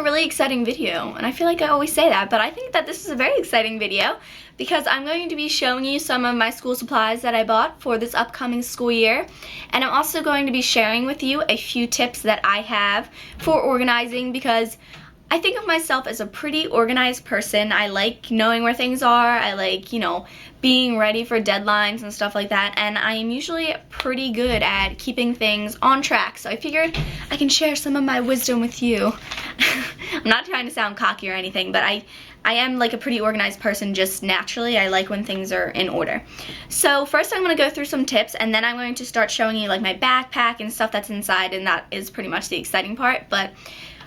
a really exciting video, and I feel like I always say that, but I think that this is a very exciting video because I'm going to be showing you some of my school supplies that I bought for this upcoming school year, and I'm also going to be sharing with you a few tips that I have for organizing because I think of myself as a pretty organized person. I like knowing where things are. I like, being ready for deadlines and stuff like that. And I am usually pretty good at keeping things on track. So I figured I can share some of my wisdom with you. I'm not trying to sound cocky or anything, but I am like a pretty organized person just naturally. I like when things are in order. So first I'm going to go through some tips, and then I'm going to start showing you like my backpack and stuff that's inside, and that is pretty much the exciting part. But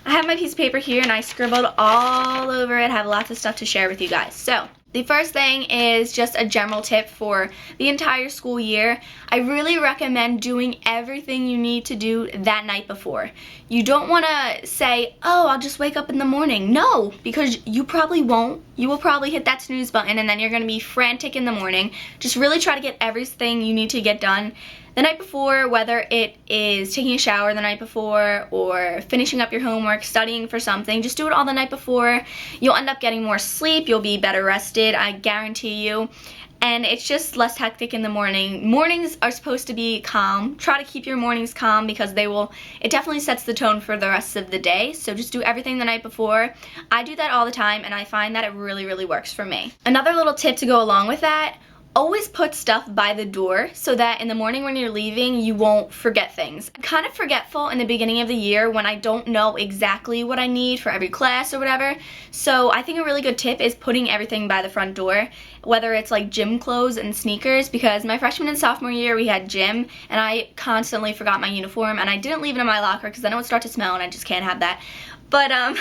I have my piece of paper here and I scribbled all over it. I have lots of stuff to share with you guys. So the first thing is just a general tip for the entire school year. I really recommend doing everything you need to do that night before. You don't want to say, oh, I'll just wake up in the morning. No, because you probably won't. You will probably hit that snooze button and then you're going to be frantic in the morning. Just really try to get everything you need to get done the night before, whether it is taking a shower the night before or finishing up your homework, studying for something. Just do it all the night before. You'll end up getting more sleep. You'll be better rested, I guarantee you. And it's just less hectic in the morning. Mornings are supposed to be calm. Try to keep your mornings calm because it definitely sets the tone for the rest of the day. So just do everything the night before. I do that all the time and I find that it really, really works for me. Another little tip to go along with that, always put stuff by the door so that in the morning when you're leaving, you won't forget things. I'm kind of forgetful in the beginning of the year when I don't know exactly what I need for every class or whatever. So I think a really good tip is putting everything by the front door, whether it's like gym clothes and sneakers, because my freshman and sophomore year we had gym and I constantly forgot my uniform and I didn't leave it in my locker because then it would start to smell and I just can't have that. But,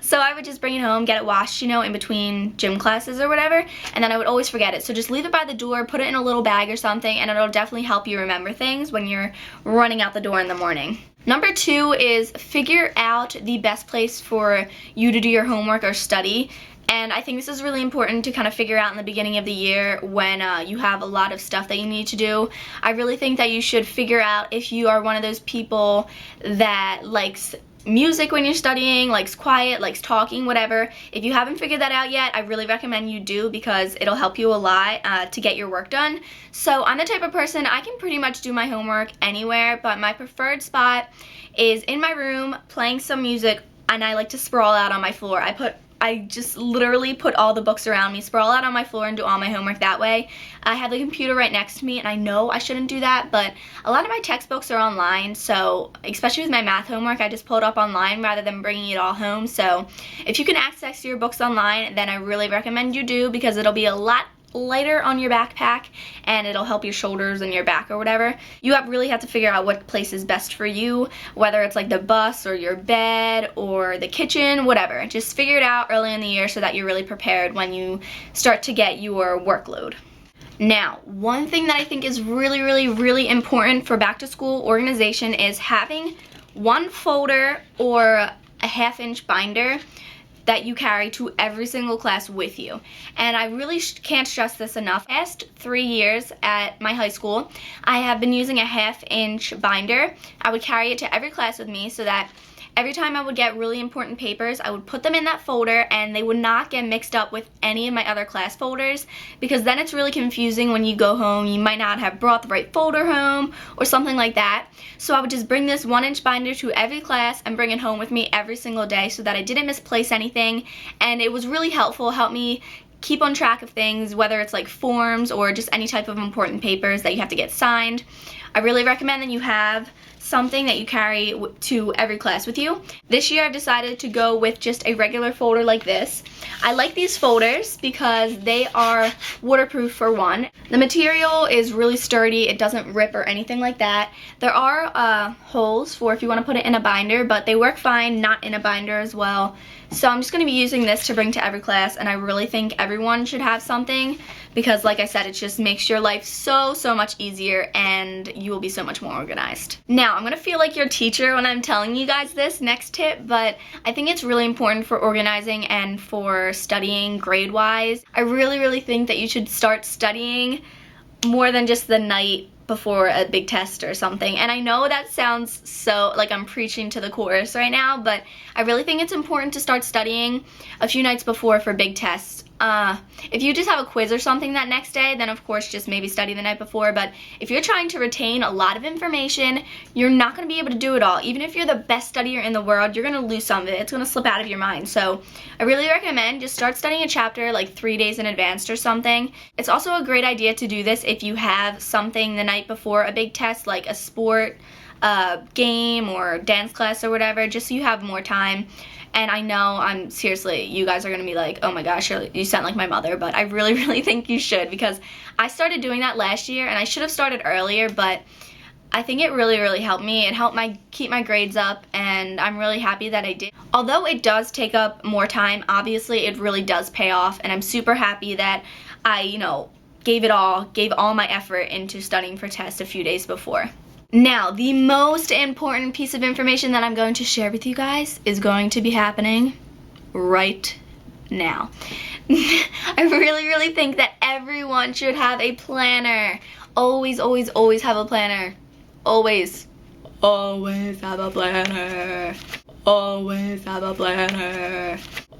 so I would just bring it home, get it washed, in between gym classes or whatever, and then I would always forget it. So just leave it by the door, put it in a little bag or something, and it'll definitely help you remember things when you're running out the door in the morning. Number 2 is figure out the best place for you to do your homework or study. And I think this is really important to kind of figure out in the beginning of the year when you have a lot of stuff that you need to do. I really think that you should figure out if you are one of those people that likes music when you're studying, likes quiet, likes talking, whatever. If you haven't figured that out yet, I really recommend you do because it'll help you a lot to get your work done. So I'm the type of person, I can pretty much do my homework anywhere, but my preferred spot is in my room playing some music, and I like to sprawl out on my floor. I just literally put all the books around me, sprawl out on my floor and do all my homework that way. I have the computer right next to me and I know I shouldn't do that, but a lot of my textbooks are online, so especially with my math homework, I just pull it up online rather than bringing it all home. So if you can access your books online, then I really recommend you do because it'll be a lot lighter on your backpack and it'll help your shoulders and your back or whatever. You really have to figure out what place is best for you, whether it's like the bus or your bed or the kitchen, whatever. Just figure it out early in the year so that you're really prepared when you start to get your workload. Now, one thing that I think is really, really, really important for back to school organization is having one folder or a 1/2-inch binder that you carry to every single class with you. And I really can't stress this enough. The past 3 years at my high school, I have been using a 1/2-inch binder. I would carry it to every class with me so that every time I would get really important papers, I would put them in that folder and they would not get mixed up with any of my other class folders, because then it's really confusing when you go home. You might not have brought the right folder home or something like that. So I would just bring this 1-inch binder to every class and bring it home with me every single day so that I didn't misplace anything, and it was really helpful, helped me keep on track of things, whether it's like forms or just any type of important papers that you have to get signed. I really recommend that you have something that you carry to every class with you. This year I've decided to go with just a regular folder like this. I like these folders because they are waterproof for one. The material is really sturdy, it doesn't rip or anything like that. There are holes for if you want to put it in a binder, but they work fine not in a binder as well. So I'm just going to be using this to bring to every class, and I really think everyone should have something because, like I said, it just makes your life so much easier and you will be so much more organized. Now, I'm going to feel like your teacher when I'm telling you guys this next tip, but I think it's really important for organizing and for studying grade-wise. I really think that you should start studying more than just the night before a big test or something. And I know that sounds so like I'm preaching to the chorus right now, but I really think it's important to start studying a few nights before for big tests. If you just have a quiz or something that next day, then of course just maybe study the night before. But if you're trying to retain a lot of information, you're not going to be able to do it all. Even if you're the best studier in the world, you're going to lose some of it. It's going to slip out of your mind. So I really recommend just start studying a chapter like 3 days in advance or something. It's also a great idea to do this if you have something the night before a big test, like a sport game or dance class or whatever, just so you have more time. And I know seriously, you guys are going to be like, oh my gosh, you sound like my mother, but I really, really think you should, because I started doing that last year, and I should have started earlier, but I think it really, really helped me. It helped keep my grades up, and I'm really happy that I did. Although it does take up more time, obviously it really does pay off, and I'm super happy that I, gave all my effort into studying for tests a few days before. Now, the most important piece of information that I'm going to share with you guys is going to be happening right now. I really, really think that everyone should have a planner. Always, always, always have a planner. Always. Always have a planner. Always have a planner.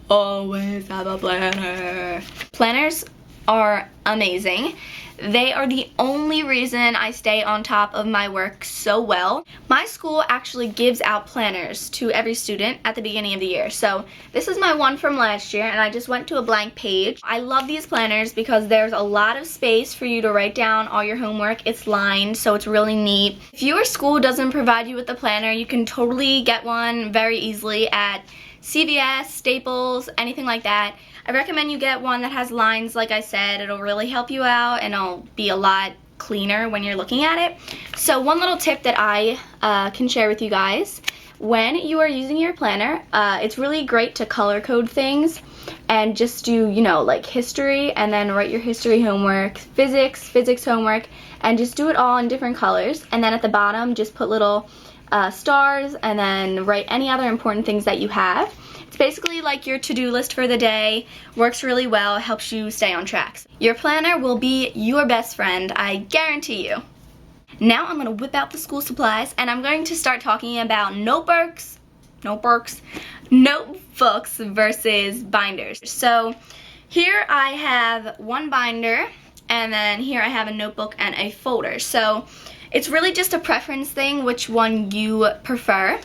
Always have a planner. Planners are amazing. They are the only reason I stay on top of my work so well. My school actually gives out planners to every student at the beginning of the year. So this is my one from last year, and I just went to a blank page. I love these planners because there's a lot of space for you to write down all your homework. It's lined, so it's really neat. If your school doesn't provide you with a planner, you can totally get one very easily at CVS, Staples, anything like that. I recommend you get one that has lines, like I said. It'll really help you out, and it'll be a lot cleaner when you're looking at it. So one little tip that I can share with you guys, when you are using your planner, it's really great to color code things and just do, like history, and then write your history homework, physics homework, and just do it all in different colors. And then at the bottom, just put little stars, and then write any other important things that you have. It's basically like your to-do list for the day. Works really well, helps you stay on track. Your planner will be your best friend, I guarantee you. Now I'm gonna whip out the school supplies, and I'm going to start talking about notebooks versus binders. So here I have one binder, and then here I have a notebook and a folder. So it's really just a preference thing, which one you prefer.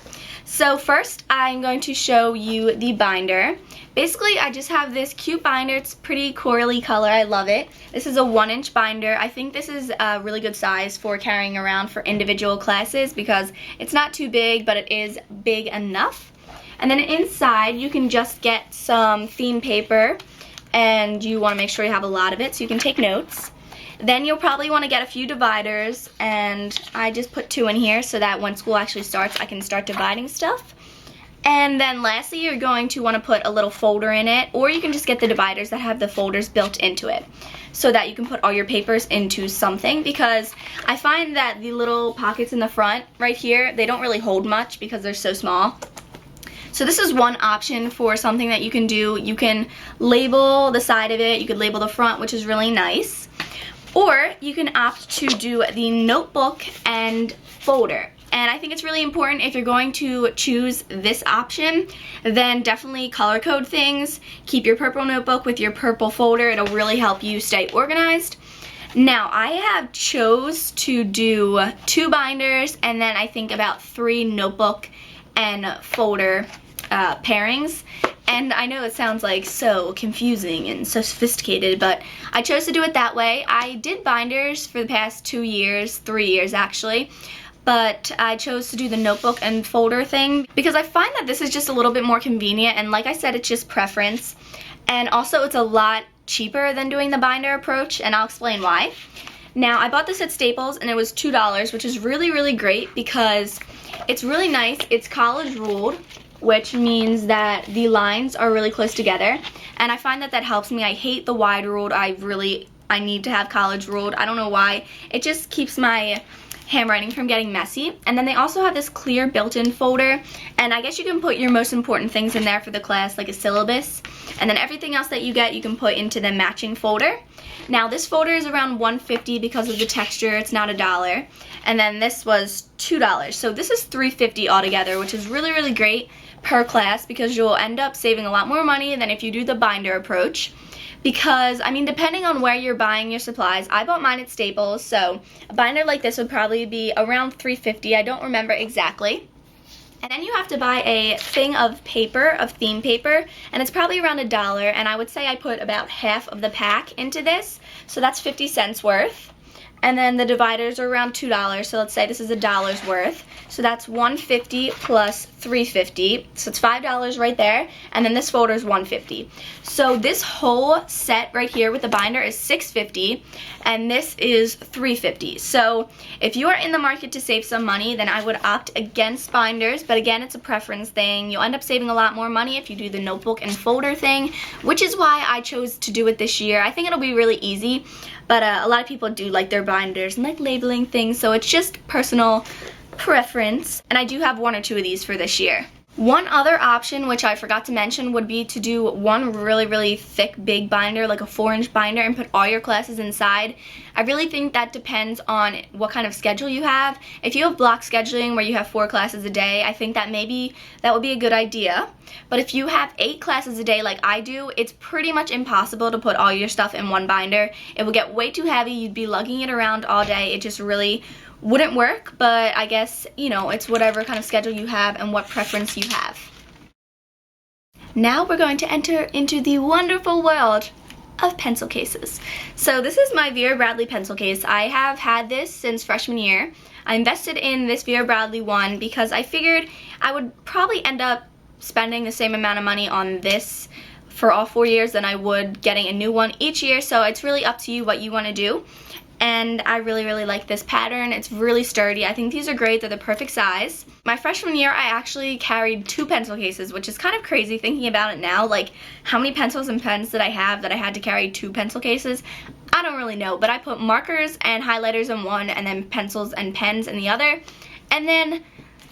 So first, I'm going to show you the binder. Basically, I just have this cute binder. It's pretty corally color. I love it. This is a 1-inch binder. I think this is a really good size for carrying around for individual classes because it's not too big, but it is big enough. And then inside, you can just get some theme paper, and you want to make sure you have a lot of it so you can take notes. Then you'll probably want to get a few dividers, and I just put 2 in here so that when school actually starts, I can start dividing stuff. And then lastly, you're going to want to put a little folder in it, or you can just get the dividers that have the folders built into it so that you can put all your papers into something, because I find that the little pockets in the front right here, they don't really hold much because they're so small. So this is one option for something that you can do. You can label the side of it, you could label the front, which is really nice. Or you can opt to do the notebook and folder. And I think it's really important, if you're going to choose this option, then definitely color code things. Keep your purple notebook with your purple folder. It'll really help you stay organized. Now, I have chose to do 2 binders, and then I think about 3 notebook and folder pairings. And I know it sounds like so confusing and so sophisticated, but I chose to do it that way. I did binders for the past 2 years, 3 years actually, but I chose to do the notebook and folder thing because I find that this is just a little bit more convenient, and like I said, it's just preference. And also it's a lot cheaper than doing the binder approach, and I'll explain why. Now, I bought this at Staples, and it was $2, which is really, really great because it's really nice. It's college ruled, which means that the lines are really close together, and I find that that helps me. I hate the wide ruled. I need to have college ruled. I don't know why. It just keeps my handwriting from getting messy. And then they also have this clear built-in folder, and I guess you can put your most important things in there for the class, like a syllabus, and then everything else that you get you can put into the matching folder. Now this folder is around $1.50 because of the texture, it's not $1, and then this was $2, so this is $3.50 altogether, which is really, really great per class because you'll end up saving a lot more money than if you do the binder approach. Because, I mean, depending on where you're buying your supplies, I bought mine at Staples, so a binder like this would probably be around $3.50. I don't remember exactly. And then you have to buy a thing of paper, of theme paper, and it's probably around $1, and I would say I put about half of the pack into this, so that's 50 cents worth. And then the dividers are around $2, so let's say this is $1 worth. So that's $1.50 plus $3.50, so it's $5 right there, and then this folder is $1.50. So this whole set right here with the binder is $6.50, and this is $3.50. So if you are in the market to save some money, then I would opt against binders, but again, it's a preference thing. You'll end up saving a lot more money if you do the notebook and folder thing, which is why I chose to do it this year. I think it'll be really easy, but a lot of people do like their binders and like labeling things, so it's just personal preference, and I do have 1 or 2 of these for this year. One other option, which I forgot to mention, would be to do one really, really thick, big binder, like a 4-inch binder, and put all your classes inside. I really think that depends on what kind of schedule you have. If you have block scheduling where you have 4 classes a day, I think that maybe that would be a good idea. But if you have 8 classes a day like I do, it's pretty much impossible to put all your stuff in one binder. It would get way too heavy. You'd be lugging it around all day. It just really wouldn't work, but I guess, you know, it's whatever kind of schedule you have and what preference you have. Now we're going to enter into the wonderful world of pencil cases. So this is my Vera Bradley pencil case. I have had this since freshman year. I invested in this Vera Bradley one because I figured I would probably end up spending the same amount of money on this for all 4 years than I would getting a new one each year, so it's really up to you what you want to do. And I really, really like this pattern. It's really sturdy. I think these are great. They're the perfect size. My freshman year, I actually carried 2 pencil cases, which is kind of crazy thinking about it now. Like, how many pencils and pens did I have that I had to carry 2 pencil cases? I don't really know, but I put markers and highlighters in one and then pencils and pens in the other. And then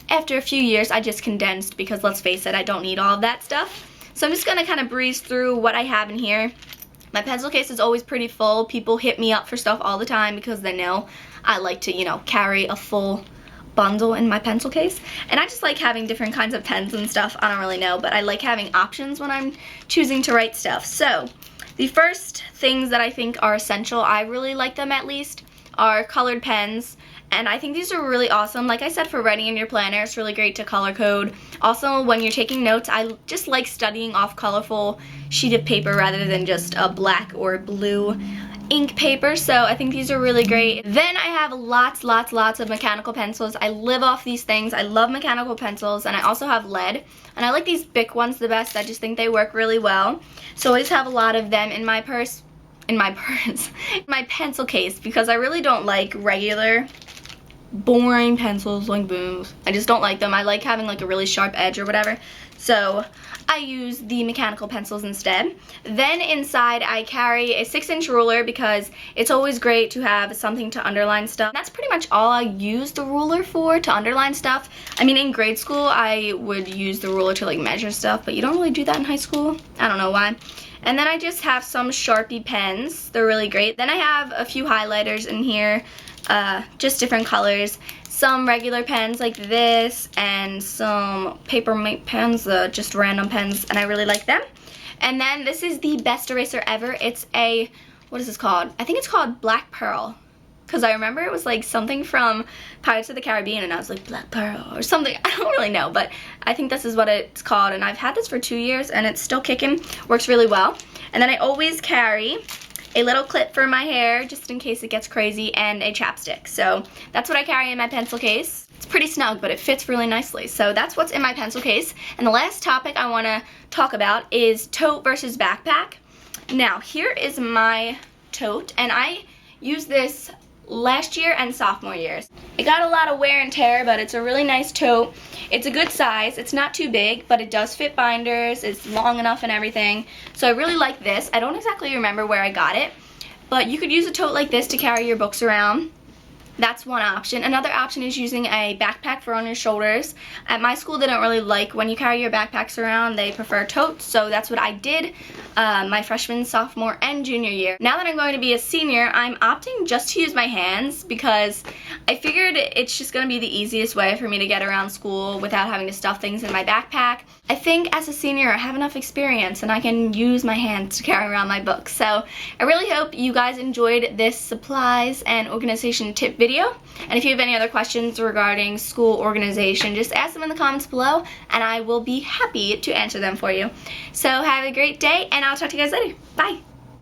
after a few years, I just condensed because, let's face it, I don't need all of that stuff. So I'm just going to kind of breeze through what I have in here. My pencil case is always pretty full. People hit me up for stuff all the time because they know I like to, you know, carry a full bundle in my pencil case. And I just like having different kinds of pens and stuff. I don't really know, but I like having options when I'm choosing to write stuff. So the first things that I think are essential, I really like them at least, are colored pens. And I think these are really awesome. Like I said, for writing in your planner, it's really great to color code. Also, when you're taking notes, I just like studying off colorful sheet of paper rather than just a black or blue ink paper, so I think these are really great. Then I have lots of mechanical pencils. I live off these things. I love mechanical pencils, and I also have lead. And I like these Bic ones the best. I just think they work really well. So I just have a lot of them in my my pencil case, because I really don't like regular boring pencils like booms. I just don't like them. I like having like a really sharp edge or whatever. So I use the mechanical pencils instead. Then inside I carry a 6-inch ruler because it's always great to have something to underline stuff. That's pretty much all I use the ruler for, to underline stuff. I mean, in grade school I would use the ruler to like measure stuff, but you don't really do that in high school. I don't know why. And then I just have some Sharpie pens. They're really great. Then I have a few highlighters in here, just different colors. Some regular pens like this, and some Paper Mate pens, just random pens, and I really like them. And then this is the best eraser ever. It's a, what is this called? I think it's called Black Pearl, because I remember it was like something from Pirates of the Caribbean, and I was like, Black Pearl or something. I don't really know, but I think this is what it's called, and I've had this for 2 years, and it's still kicking. Works really well. And then I always carry a little clip for my hair, just in case it gets crazy, and a chapstick. So that's what I carry in my pencil case. It's pretty snug, but it fits really nicely. So that's what's in my pencil case. And the last topic I want to talk about is tote versus backpack. Now, here is my tote, and I used this last year and sophomore years. It got a lot of wear and tear, but it's a really nice tote. It's a good size. It's not too big, but it does fit binders. It's long enough and everything. So I really like this. I don't exactly remember where I got it, but you could use a tote like this to carry your books around. That's one option. Another option is using a backpack for on your shoulders. At my school, they don't really like when you carry your backpacks around. They prefer totes, so that's what I did my freshman, sophomore, and junior year. Now that I'm going to be a senior, I'm opting just to use my hands because I figured it's just going to be the easiest way for me to get around school without having to stuff things in my backpack. I think as a senior, I have enough experience and I can use my hands to carry around my books. So I really hope you guys enjoyed this supplies and organization tip video. And if you have any other questions regarding school organization, just ask them in the comments below and I will be happy to answer them for you. So have a great day and I'll talk to you guys later. Bye!